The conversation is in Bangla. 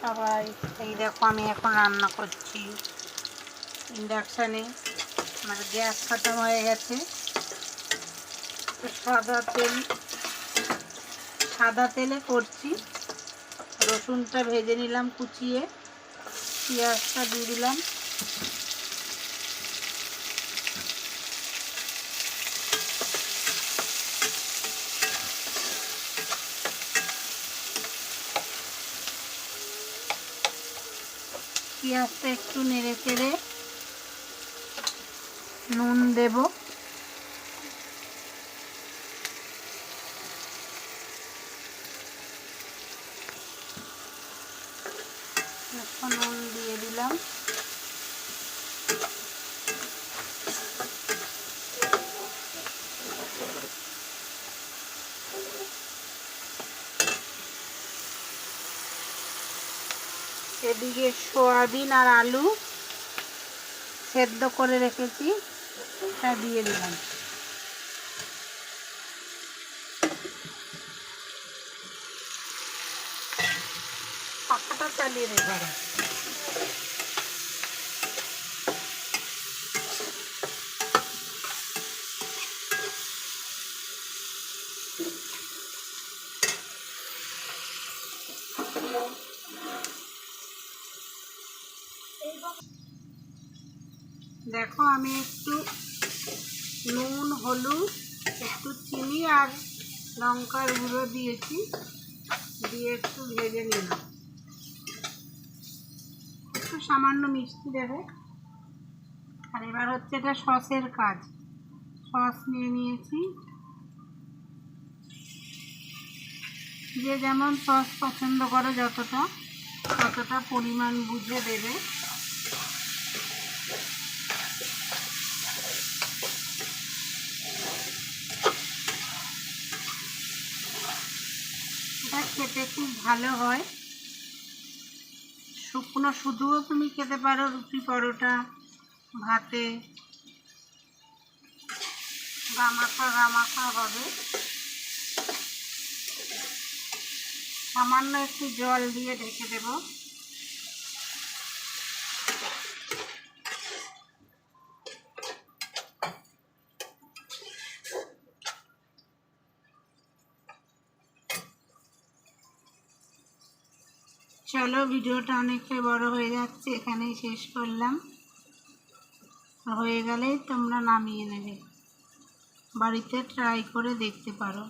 সবাই, এই দেখো আমি এখন রান্না করছি ইন্ডাকশানে। আমার গ্যাস খতম হয়ে গেছে। সাদা তেলে করছি। রসুনটা ভেজে নিলাম কুচিয়ে, পেঁয়াজটা দিয়ে দিলাম, পেঁয়াজটা একটু নেড়ে চেড়ে নুন দেব, নুন দিয়ে দিলাম, এদিকে সয়াবিন আর আলু সেদ্ধ করে রেখেছি, তা দিয়ে দিলাম। পাখাটা চালিয়ে দেবো। দেখো আমি একটু নুন, হলুদ, একটু চিনি আর লঙ্কার গুঁড়ো দিয়েছি, দিয়ে একটু ভেজে নিলাম। একটু সামান্য মিষ্টি দেবে। আর এবার হচ্ছে এটা সসের কাজ। সস নিয়ে নিয়েছি, যে যেমন সস পছন্দ করে ততটা পরিমাণ বুঝে দেবে। এটা খেতে খুব ভালো হয়। শুকনো শুধুও তুমি খেতে পারো, রুটি, পরোটা, ভাতে গামাখা হবে। সামান্য একটু জল দিয়ে ঢেকে দেব। চলো, ভিডিওটা অনেকটাই বড় হয়ে যাচ্ছে, এখানেই শেষ করলাম। হয়ে গেলেই তোমরা নামিয়ে নেবে। বাড়িতে ট্রাই করে দেখতে পারো।